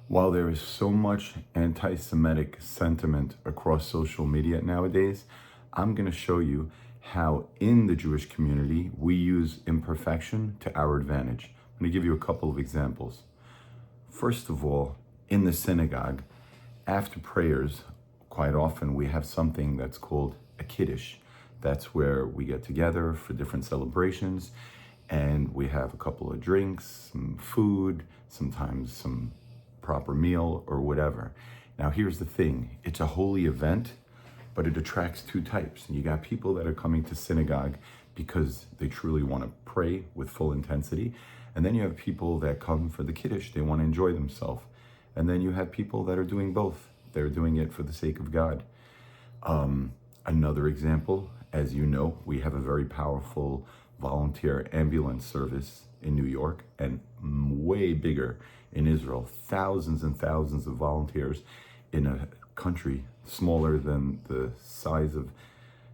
While there is so much anti-Semitic sentiment across social media nowadays, I'm going to show you how in the Jewish community we use imperfection to our advantage. I'm going to give you a couple of examples. First of all, in the synagogue, after prayers, quite often we have something that's called a kiddush. That's where we get together for different celebrations and we have a couple of drinks, some food, sometimes some proper meal or whatever. Now, here's the thing. It's a holy event, but it attracts two types. And you got people that are coming to synagogue because they truly want to pray with full intensity. And then you have people that come for the kiddush. They want to enjoy themselves. And then you have people that are doing both. They're doing it for the sake of God. Another example, as you know, we have a very powerful volunteer ambulance service in New York and way bigger in Israel. Thousands and thousands of volunteers in a country smaller than the size of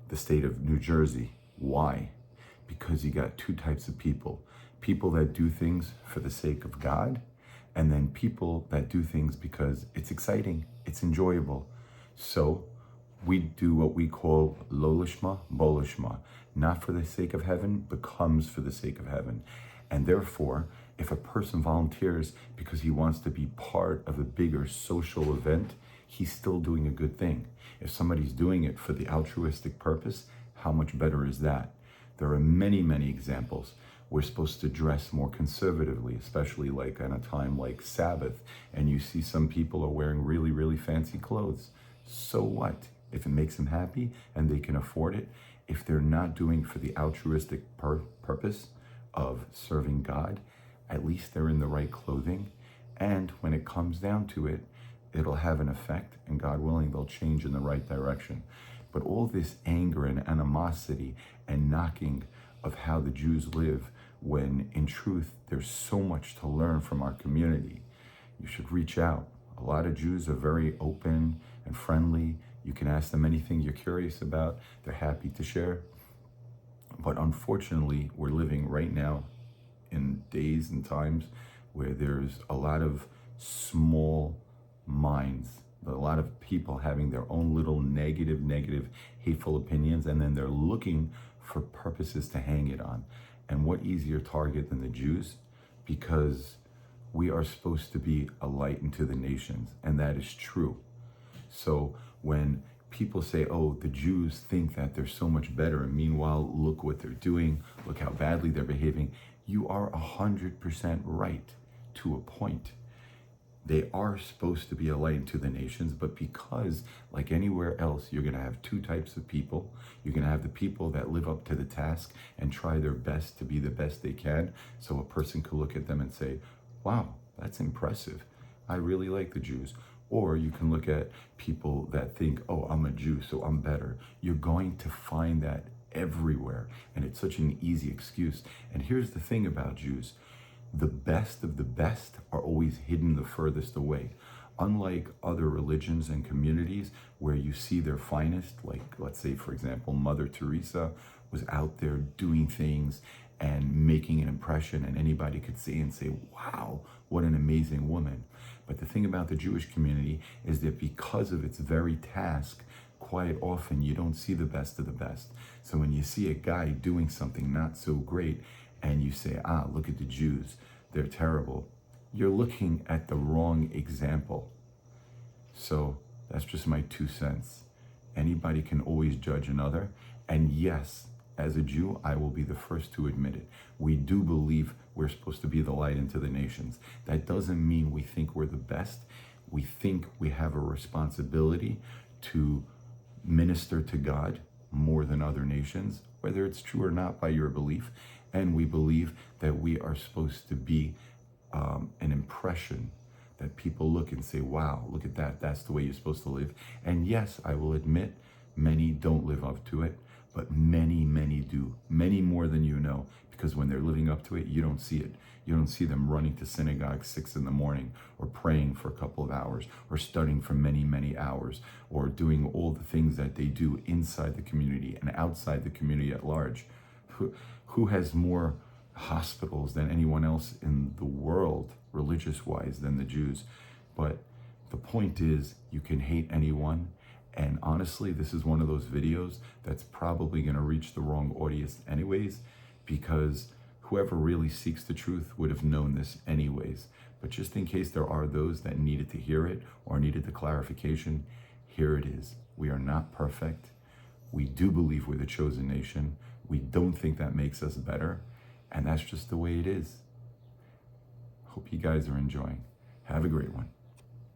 the state of New Jersey. Why? Because you got two types of people. People that do things for the sake of God, and then people that do things because it's exciting, it's enjoyable. So we do what we call lo lishma, bo lishma, not for the sake of heaven, but comes for the sake of heaven. And therefore, if a person volunteers because he wants to be part of a bigger social event, he's still doing a good thing. If somebody's doing it for the altruistic purpose, how much better is that? There are many, many examples. We're supposed to dress more conservatively, especially like on a time like Sabbath, and you see some people are wearing really, really fancy clothes. So what? If it makes them happy and they can afford it, if they're not doing for the altruistic purpose of serving God, at least they're in the right clothing. And when it comes down to it, it'll have an effect, and God willing, they'll change in the right direction. But all this anger and animosity and knocking of how the Jews live, when in truth, there's so much to learn from our community. You should reach out. A lot of Jews are very open and friendly. You can ask them anything you're curious about. They're happy to share. But unfortunately, we're living right now in days and times where there's a lot of small minds, a lot of people having their own little negative, hateful opinions, and then they're looking for purposes to hang it on. And what easier target than the Jews? Because we are supposed to be a light into the nations, and that is true. So when people say, oh, the Jews think that they're so much better, and meanwhile, look what they're doing, look how badly they're behaving, you are 100% right to a point. They are supposed to be a light to the nations, but because, like anywhere else, you're going to have two types of people. You're going to have the people that live up to the task and try their best to be the best they can. So a person could look at them and say, wow, that's impressive. I really like the Jews. Or you can look at people that think, oh, I'm a Jew, so I'm better. You're going to find that everywhere. And it's such an easy excuse. And here's the thing about Jews. The best of the best are always hidden the furthest away. Unlike other religions and communities where you see their finest, like let's say, for example, Mother Teresa was out there doing things and making an impression, and anybody could see and say, wow, what an amazing woman. But the thing about the Jewish community is that because of its very task, quite often you don't see the best of the best. So when you see a guy doing something not so great, and you say, look at the Jews, they're terrible, you're looking at the wrong example. So that's just my 2 cents. Anybody can always judge another. And yes, as a Jew, I will be the first to admit it. We do believe we're supposed to be the light into the nations. That doesn't mean we think we're the best. We think we have a responsibility to minister to God more than other nations, whether it's true or not by your belief. And we believe that we are supposed to be an impression that people look and say, wow, look at that. That's the way you're supposed to live. And yes, I will admit, many don't live up to it, but many, many do. Many more than you know, because when they're living up to it, you don't see it. You don't see them running to synagogue 6 a.m, or praying for a couple of hours, or studying for many, many hours, or doing all the things that they do inside the community and outside the community at large. Who has more hospitals than anyone else in the world, religious-wise, than the Jews? But the point is, you can hate anyone. And honestly, this is one of those videos that's probably going to reach the wrong audience anyways, because whoever really seeks the truth would have known this anyways. But just in case there are those that needed to hear it or needed the clarification, here it is. We are not perfect. We do believe we're the chosen nation. We don't think that makes us better. And that's just the way it is. Hope you guys are enjoying. Have a great one.